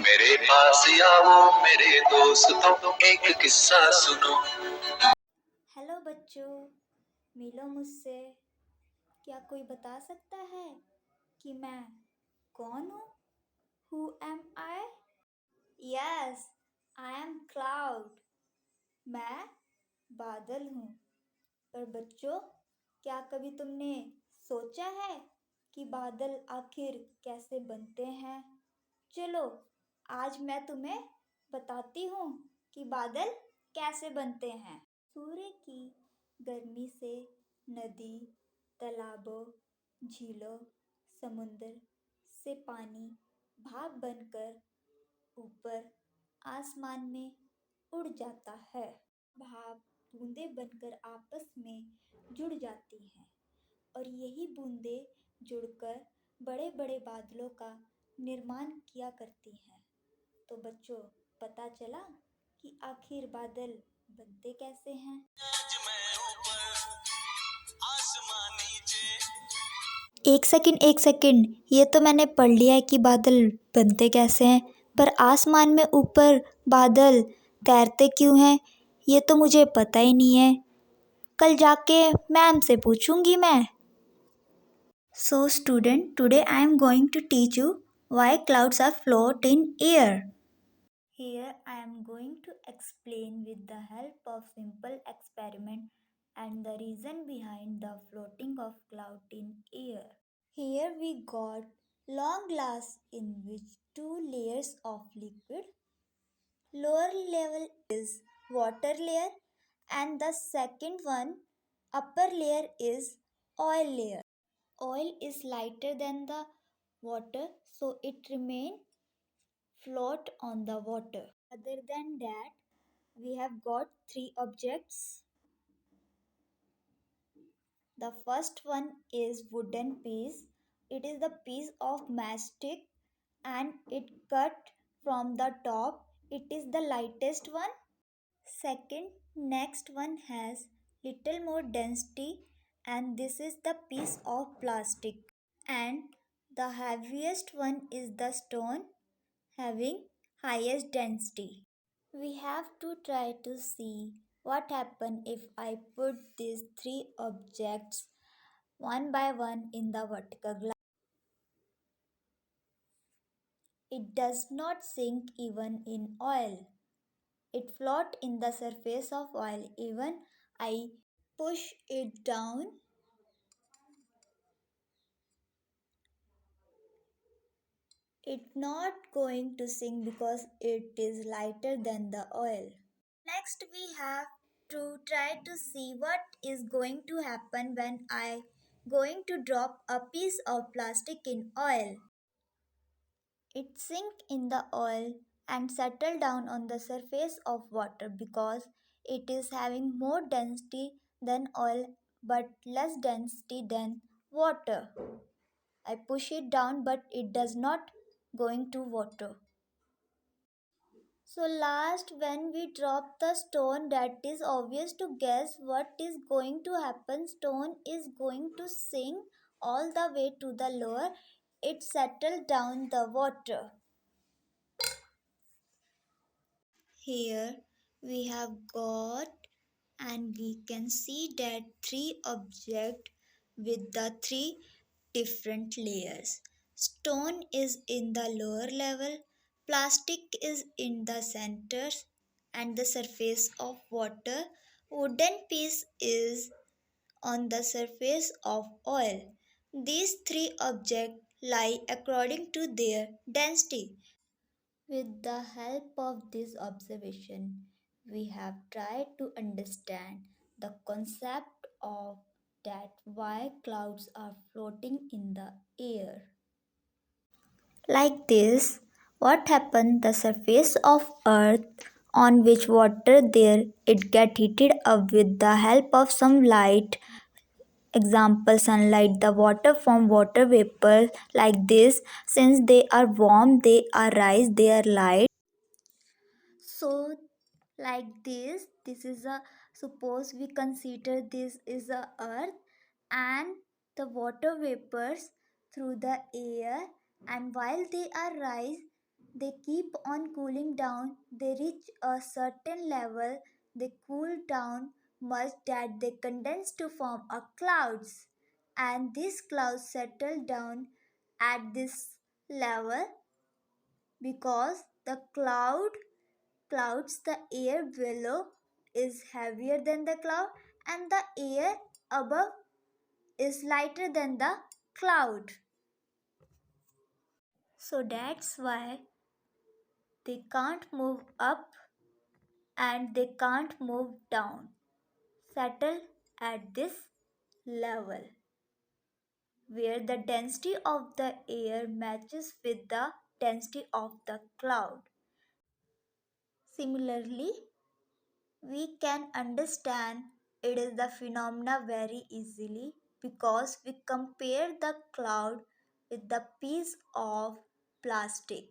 मेरे पास आओ मेरे दोस्तों, एक किस्सा सुनो। हेलो बच्चों, मिलो मुझसे। क्या कोई बता सकता है कि मैं कौन हूँ? Who am I? Yes, I am cloud. मैं बादल हूँ। पर बच्चों, क्या कभी तुमने सोचा है कि बादल आखिर कैसे बनते हैं? चलो, आज मैं तुम्हें बताती हूँ कि बादल कैसे बनते हैं। सूर्य की गर्मी से नदी, तालाबों, झीलों, समुद्र से पानी भाप बनकर ऊपर आसमान में उड़ जाता है। भाप बूंदें बनकर आपस में जुड़ जाती हैं और यही बूंदें जुड़कर बड़े बड़े बादलों का निर्माण किया करती हैं। तो बच्चों, पता चला कि आखिर बादल बनते कैसे हैं? एक सेकंड, ये तो मैंने पढ़ लिया है कि बादल बनते कैसे हैं, पर आसमान में ऊपर बादल तैरते क्यों हैं, ये तो मुझे पता ही नहीं है। कल जाके मैम से पूछूंगी मैं। So student, today I am going to teach you why clouds are float in air. Here I am going to explain with the help of simple experiment and the reason behind the floating of cloud in air. Here we got long glass in which two layers of liquid. Lower level is water layer and the second one upper layer is oil layer. Oil is lighter than the water, so it remain float on the water. Other than that, we have got three objects. The first one is wooden piece. It is the piece of mastic and it cut from the top. It is the lightest one. Second, next one has little more density and this is the piece of plastic. And the heaviest one is the stone having highest density. We have to try to see what happens if I put these three objects one by one in the vertical glass. It does not sink even in oil. It floats in the surface of oil. Even I push it down, it's not going to sink because it is lighter than the oil. Next, we have to try to see what is going to happen when I going to drop a piece of plastic in oil. It sink in the oil and settle down on the surface of water because it is having more density than oil but less density than water. I push it down but it does not going to water. So last, when we drop the stone, that is obvious to guess what is going to happen. Stone is going to sink all the way to the lower. It settle down the water. Here we have got and we can see that three objects with the three different layers. Stone is in the lower level, plastic is in the center and the surface of water. Wooden piece is on the surface of oil. These three objects lie according to their density. With the help of this observation, we have tried to understand the concept of that why clouds are floating in the air. Like this, what happened the surface of earth on which water there it get heated up with the help of some light, example sunlight, the water form water vapor like this. Since they are warm, they are rise, they are light. So like this is a, suppose we consider this is a earth and the water vapors through the air, and while they are rise They keep on cooling down. They reach a certain level. They cool down much that they condense to form a clouds. And these clouds settle down at this level because the clouds the air below is heavier than the cloud and the air above is lighter than the cloud. So that's why they can't move up and they can't move down. Settle at this level where the density of the air matches with the density of the cloud. Similarly, we can understand it is the phenomena very easily because we compare the cloud with the piece of plastic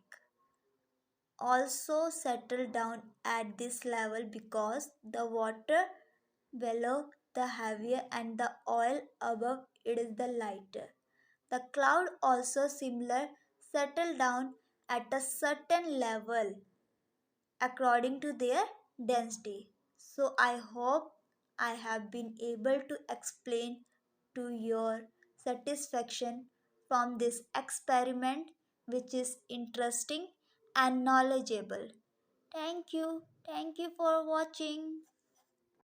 also settle down at this level because the water below the heavier and the oil above it is the lighter. The cloud also similar settle down at a certain level according to their density. So I hope I have been able to explain to your satisfaction from this experiment which is interesting and knowledgeable. Thank you. Thank you for watching.